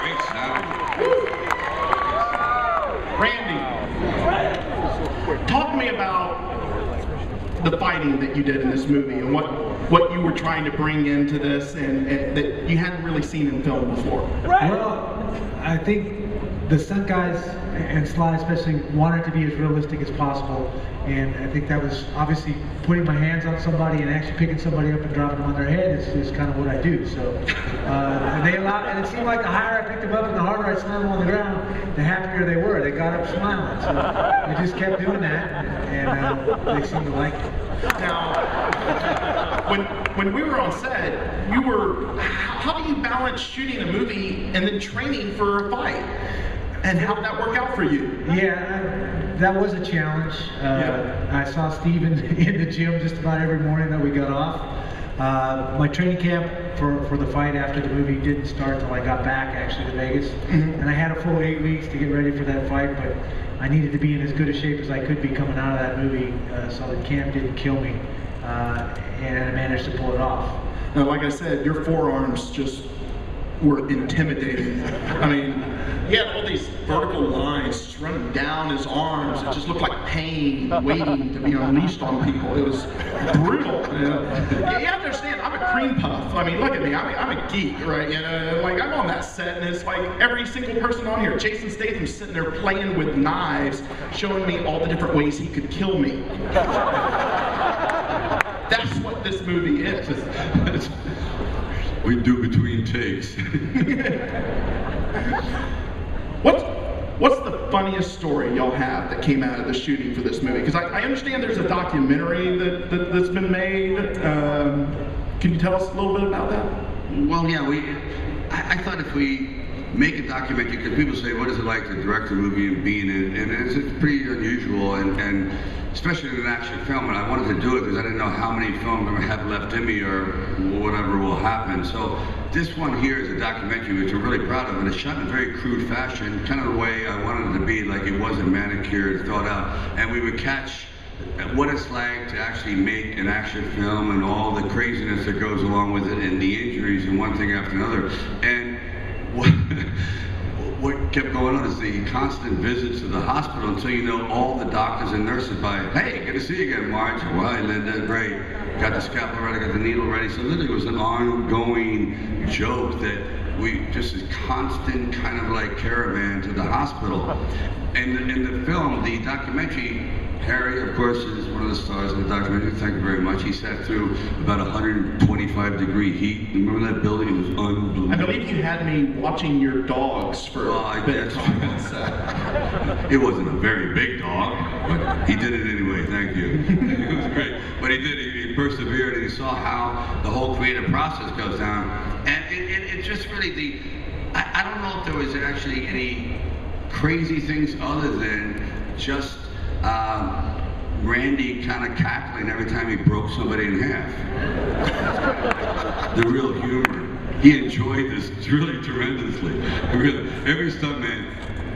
Great sound. Randy, talk to me about the fighting that you did in this movie and what you were trying to bring into this and that you hadn't really seen in film before. Well, I think the stunt guys and Sly especially wanted to be as realistic as possible, and I think that was obviously putting my hands on somebody and actually picking somebody up and dropping them on their head is kind of what I do. So and they allowed, and it seemed like the higher I picked them up and the harder I slammed them on the ground, the happier they were. They got up smiling. So we just kept doing that, and they seemed to like it. Now, when we were on set, how do you balance shooting a movie and then training for a fight? And how did that work out for you? Yeah, that was a challenge. I saw Steven in the gym just about every morning that we got off. My training camp for the fight after the movie didn't start until I got back actually to Vegas. And I had a full 8 weeks to get ready for that fight, but I needed to be in as good a shape as I could be coming out of that movie so that camp didn't kill me. And I managed to pull it off. Now, like I said, your forearms just were intimidating. I mean, he had all these vertical lines just running down his arms. It just looked like pain waiting to be unleashed on people. It was brutal. You know? You have to understand, I'm a cream puff. I mean, look at me. I'm a geek, right? You know, like I'm on that set, and it's like every single person on here. Jason Statham's sitting there playing with knives, showing me all the different ways he could kill me. That's what this movie is. We do between takes. What's the funniest story y'all have that came out of the shooting for this movie? Because I understand there's a documentary that's been made. Can you tell us a little bit about that? Well, yeah, I thought if we make a documentary, because people say, what is it like to direct a movie and be in it? And it's pretty unusual, and especially in an action film, and I wanted to do it because I didn't know how many films I have left in me or whatever will happen. So this one here is a documentary which I'm really proud of, and it's shot in a very crude fashion, kind of the way I wanted it to be, like it wasn't manicured, thought out, and we would catch what it's like to actually make an action film and all the craziness that goes along with it and the injuries and one thing after another. And what kept going on is the constant visits to the hospital until you know all the doctors and nurses by, hey, good to see you again, Marge. Why, Linda? Great. Got the scalpel ready, got the needle ready. So literally it was an ongoing joke that we just this constant kind of like caravan to the hospital. And in the film, the documentary, Harry, of course, is one of the stars of the documentary. Thank you very much. He sat through about 125-degree heat. Remember that building? It was unbelievable. I believe you had me watching your dogs for a bit of time on set. It wasn't a very big dog, but he did it anyway. Thank you. It was great. But he did. He persevered, and he saw how the whole creative process goes down. And it just really I don't know if there was actually any crazy things other than just Randy kind of cackling every time he broke somebody in half. The real humor. He enjoyed this really tremendously. Really, every stuntman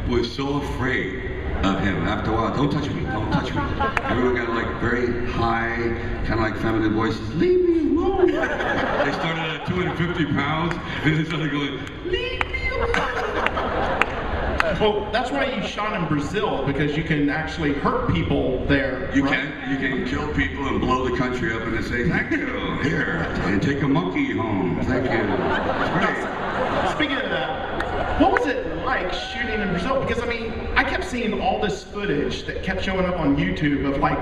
was so afraid of him after a while. Don't touch me, don't touch me. Everyone got like very high, kind of like feminine voices. Leave me alone. They started at 250 pounds and they started going, leave me alone. Well, that's why you shot in Brazil, because you can actually hurt people there. You right? can kill people and blow the country up and then say, thank you, here, and take a monkey home, thank you. It's great. Speaking of that, what was it like shooting in Brazil? Because I mean, I kept seeing all this footage that kept showing up on YouTube of like,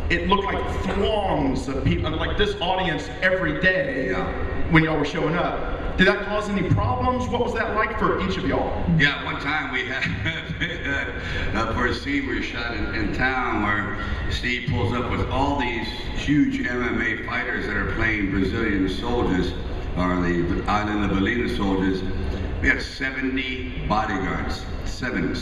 it looked like throngs of people, like this audience every day when y'all were showing up. Did that cause any problems? What was that like for each of y'all? Yeah, one time we had for a scene we shot in town where Steve pulls up with all these huge MMA fighters that are playing Brazilian soldiers, or the island of Belina soldiers. We had 70 bodyguards, 70,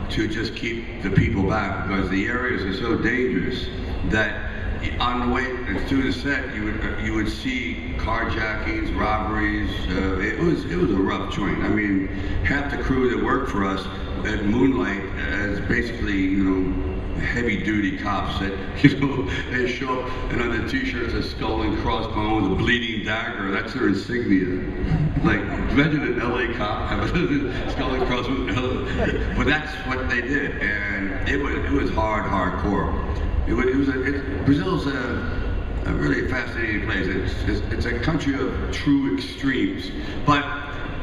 to just keep the people back, because the areas are so dangerous that on the way through the set, you would see carjackings, robberies. It was a rough joint. I mean, half the crew that worked for us at Moonlight as basically, you know, heavy-duty cops that, you know, they show up and on their t-shirts a skull and crossbones with a bleeding dagger. That's their insignia. Like, imagine an LA cop having a skull and crossbones. But that's what they did, and it was hardcore. Brazil's a really fascinating place. It's a country of true extremes, but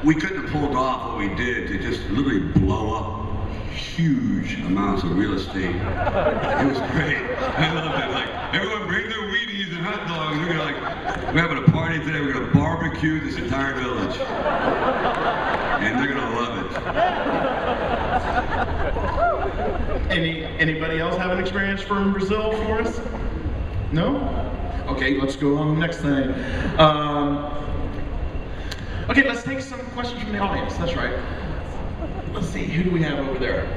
we couldn't have pulled off what we did to just literally blow up huge amounts of real estate. It was great. I loved it. Like, everyone bring their Wheaties and hot dogs. We're having a party today. We're gonna barbecue this entire village, and they're gonna love it. Anybody else have an experience from Brazil for us? No? Okay, let's go on to the next thing. Okay, let's take some questions from the audience. That's right. Let's see, who do we have over there?